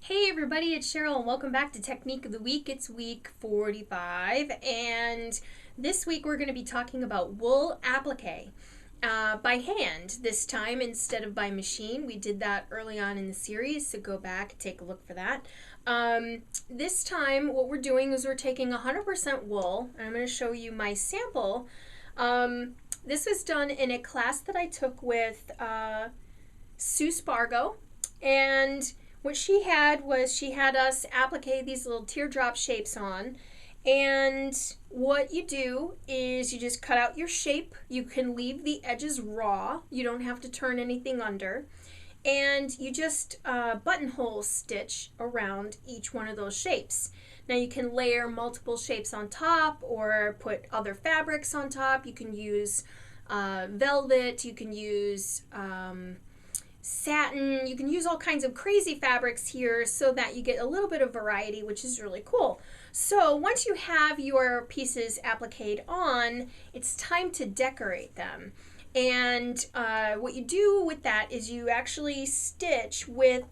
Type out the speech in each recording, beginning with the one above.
Hey everybody, it's Cheryl and welcome back to Technique of the Week. It's week 45 and this week we're going to be talking about wool applique by hand this time instead of by machine. We did that early on in the series, so go back and take a look for that. This time what we're doing is we're taking 100% wool and I'm going to show you my sample. This was done in a class that I took with Sue Spargo, and what she had was she had us applique these little teardrop shapes on, and what you do is you just cut out your shape. You can leave the edges raw. You don't have to turn anything under. And you just buttonhole stitch around each one of those shapes. Now you can layer multiple shapes on top or put other fabrics on top. You can use velvet, you can use satin, you can use all kinds of crazy fabrics here so that you get a little bit of variety, which is really cool. So once you have your pieces appliqued on, it's time to decorate them. And what you do with that is you actually stitch with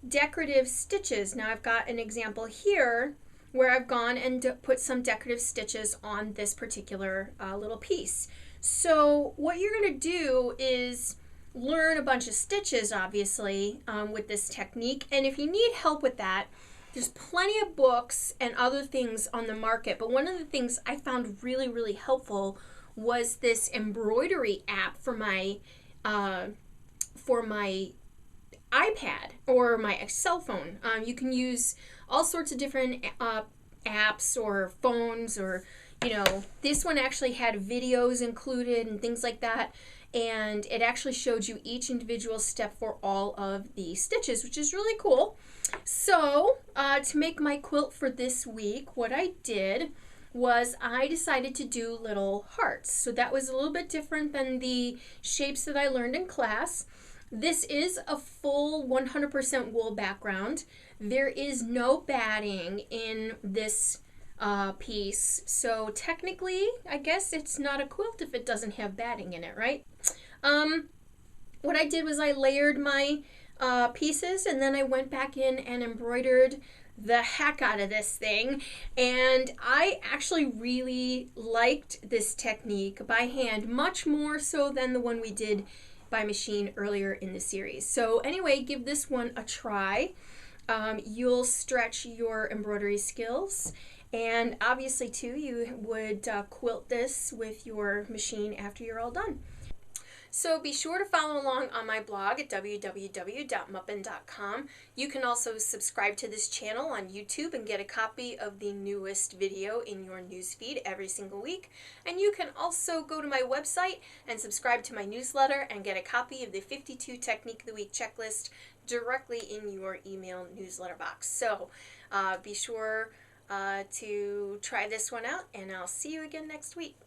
decorative stitches. Now I've got an example here where I've gone and put some decorative stitches on this particular little piece. So what you're going to do is learn a bunch of stitches, obviously, with this technique. And if you need help with that, there's plenty of books and other things on the market. But one of the things I found really, really helpful was this embroidery app for my iPad or my cell phone. You can use all sorts of different apps or phones, or this one actually had videos included and things like that, and it actually showed you each individual step for all of the stitches, which is really cool. So to make my quilt for this week, what I did was I decided to do little hearts. So that was a little bit different than the shapes that I learned in class. This is a full 100% wool background. There is no batting in this piece, so technically I guess it's not a quilt if it doesn't have batting in it, right? What I did was I layered my pieces, and then I went back in and embroidered the heck out of this thing, and I actually really liked this technique by hand much more so than the one we did by machine earlier in the series. So anyway, give this one a try. You'll stretch your embroidery skills. And obviously, too, you would quilt this with your machine after you're all done. So be sure to follow along on my blog at www.muppin.com. You can also subscribe to this channel on YouTube and get a copy of the newest video in your newsfeed every single week. And you can also go to my website and subscribe to my newsletter and get a copy of the 52 Technique of the Week checklist directly in your email newsletter box. So be sure to try this one out, and I'll see you again next week.